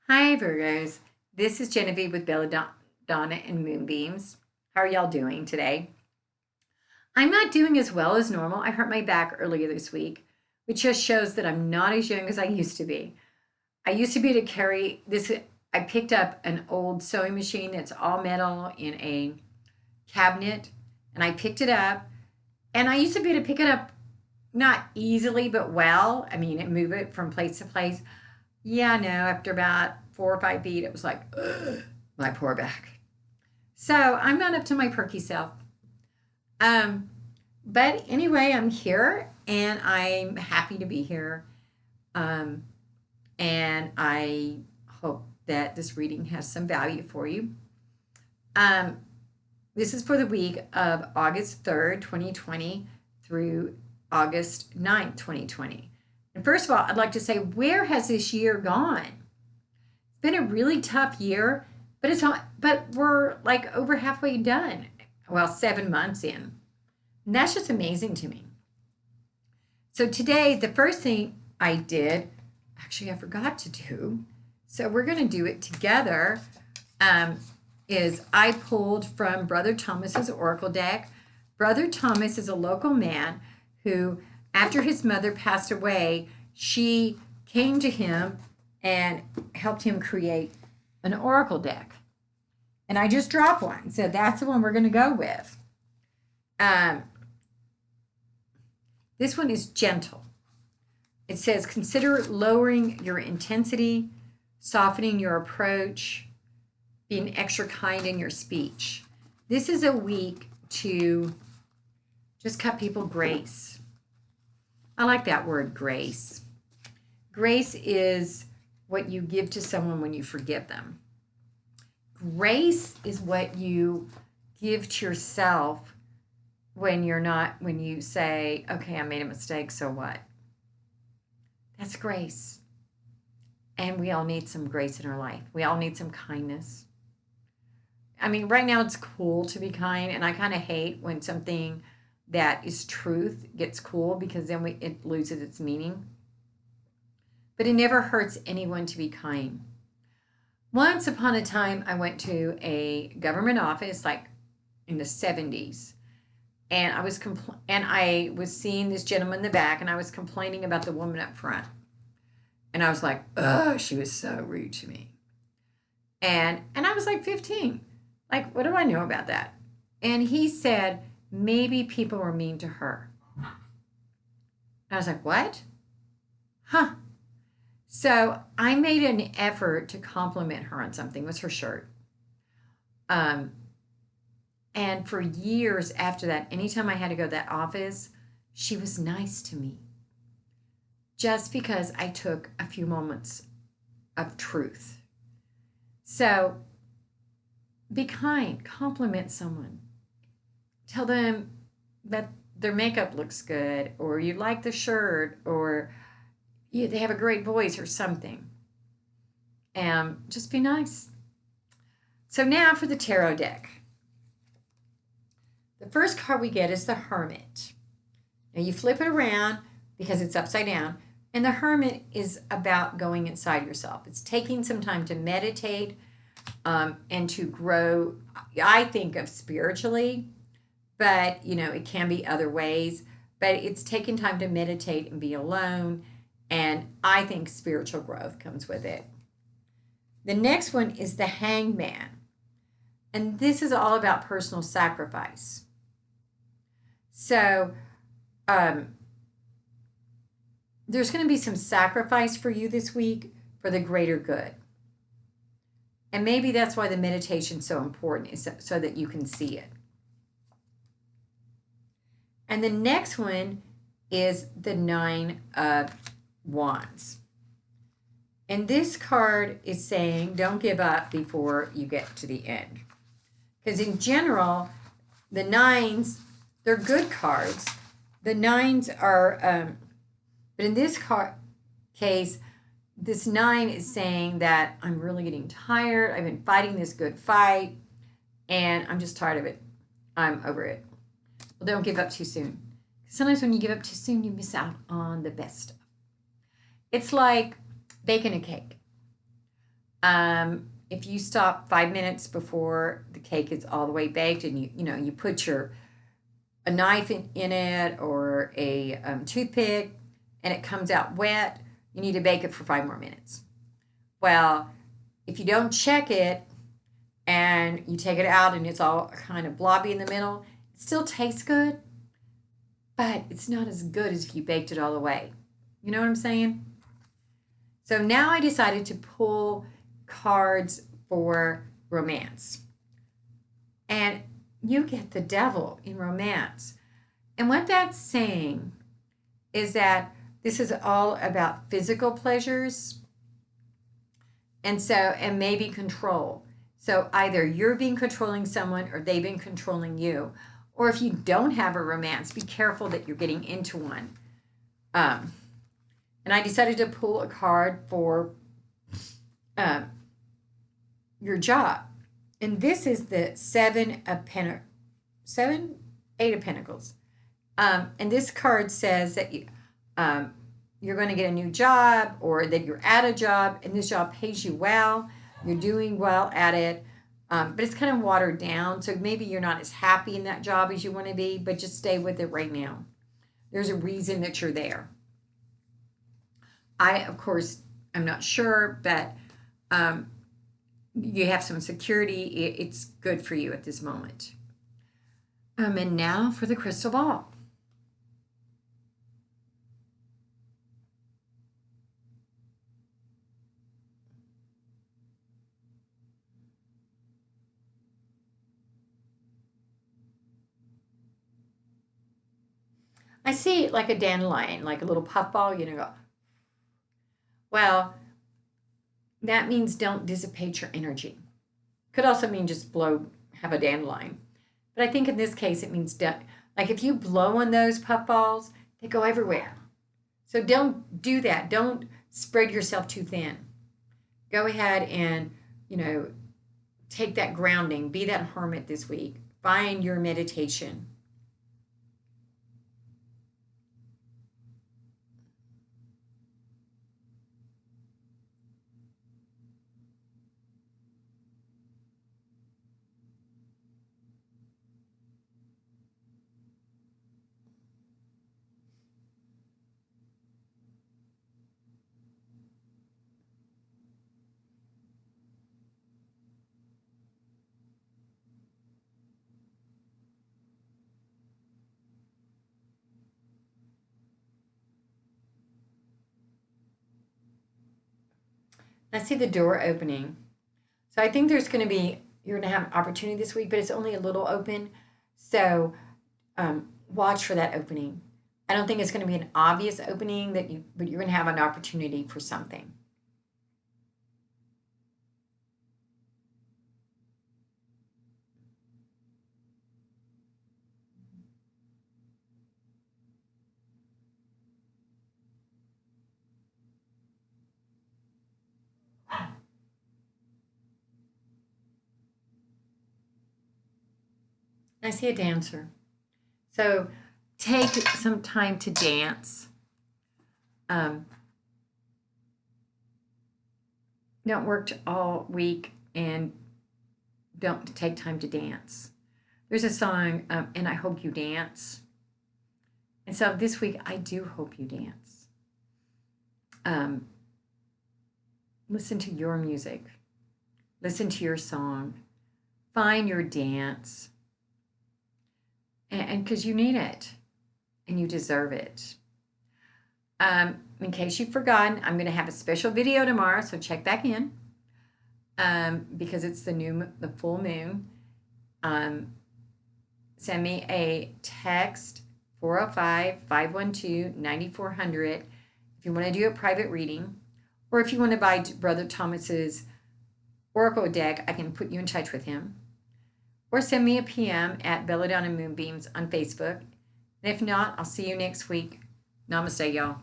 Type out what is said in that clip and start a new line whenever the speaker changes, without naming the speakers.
Hi, Virgos. This is Genevieve with Belladonna and Moonbeams. How are y'all doing today? I'm not doing as well as normal. I hurt my back earlier this week, which just shows that I'm not as young as I used to be. I used to be able to carry this. I picked up an old sewing machine that's all metal in a cabinet, and I picked it up. And I used to be able to pick it up not easily, but well. I mean, and move it from place to place. Yeah, no, after about 4 or 5 feet, it was like, ugh, my poor back. So I'm not up to my perky self. Um, but anyway, I'm here and I'm happy to be here. Um, and I hope that this reading has some value for you. Um, this is for the week of August 3rd, 2020 through August 9th, 2020. And first of all, I'd like to say, where has this year gone? It's been a really tough year, but we're like over halfway done. Well, 7 months in. And that's just amazing to me. So today, the first thing I did, actually, I forgot to do. So we're going to do it together. Is I pulled from Brother Thomas's Oracle deck. Brother Thomas is a local man who, after his mother passed away, she came to him and helped him create an oracle deck. And I just dropped one. So that's the one we're going to go with. This one is gentle. It says, consider lowering your intensity, softening your approach, being extra kind in your speech. This is a week to just cut people grace. I like that word, grace. Grace is what you give to someone when you forgive them. Grace is what you give to yourself when you say, okay, I made a mistake, so what? That's grace. And we all need some grace in our life. We all need some kindness. I mean, right now it's cool to be kind, and I kind of hate when something that is truth gets cool because then it loses its meaning. But it never hurts anyone to be kind. Once upon a time, I went to a government office, like in the 70s, and I was seeing this gentleman in the back, and I was complaining about the woman up front. And I was like, oh, she was so rude to me. And I was like 15. Like, what do I know about that? And he said, maybe people were mean to her. And I was like, what? Huh. So I made an effort to compliment her on something. It was her shirt. And for years after that, anytime I had to go to that office, she was nice to me. Just because I took a few moments of truth. So be kind, compliment someone. Tell them that their makeup looks good, or you like the shirt, or they have a great voice or something. And just be nice. So now for the tarot deck. The first card we get is the Hermit. Now you flip it around because it's upside down. And the Hermit is about going inside yourself. It's taking some time to meditate and to grow, I think of spiritually, but it can be other ways. But it's taking time to meditate and be alone. And I think spiritual growth comes with it. The next one is the Hangman. And this is all about personal sacrifice. So, there's going to be some sacrifice for you this week for the greater good. And maybe that's why the meditation is so important, is so that you can see it. And the next one is the Nine of Wands. And this card is saying, don't give up before you get to the end. Because in general, the nines, they're good cards. The nines are... But in this case, this 9 is saying that I'm really getting tired. I've been fighting this good fight, and I'm just tired of it. I'm over it. Well, don't give up too soon. Sometimes when you give up too soon, you miss out on the best stuff. It's like baking a cake. If you stop 5 minutes before the cake is all the way baked, and you put a knife in it, or a toothpick, and it comes out wet, you need to bake it for 5 more minutes. Well, if you don't check it and you take it out and it's all kind of blobby in the middle, it still tastes good, but it's not as good as if you baked it all the way. You know what I'm saying? So now I decided to pull cards for romance. And you get the devil in romance. And what that's saying is that this is all about physical pleasures, and maybe control. So either you're being controlling someone, or they've been controlling you. Or if you don't have a romance, be careful that you're getting into one. And I decided to pull a card for your job. And this is the Eight of Pentacles. And this card says that you're going to get a new job, or that you're at a job and this job pays you well. You're doing well at it, but it's kind of watered down. So maybe you're not as happy in that job as you want to be, but just stay with it right now. There's a reason that you're there. Of course, I'm not sure, but you have some security. It's good for you at this moment. And now for the crystal ball. I see like a dandelion, like a little puffball, go. Well, that means don't dissipate your energy. Could also mean just have a dandelion. But I think in this case, it means like if you blow on those puffballs, they go everywhere. So don't do that. Don't spread yourself too thin. Go ahead and, take that grounding. Be that hermit this week. Find your meditation. I see the door opening. So I think you're going to have an opportunity this week, but it's only a little open. So watch for that opening. I don't think it's going to be an obvious opening but you're going to have an opportunity for something. I see a dancer. So take some time to dance. Don't work all week and don't take time to dance. There's a song, and I hope you dance. And so this week, I do hope you dance. Listen to your music. Listen to your song. Find your dance. And because you need it and you deserve it. In case you've forgotten, I'm going to have a special video tomorrow, so check back in because it's the full moon. Send me a text 405-512-9400 if you want to do a private reading, or if you want to buy Brother Thomas's Oracle deck, I can put you in touch with him. Or send me a PM at Belladonna Moonbeams on Facebook. And if not, I'll see you next week. Namaste, y'all.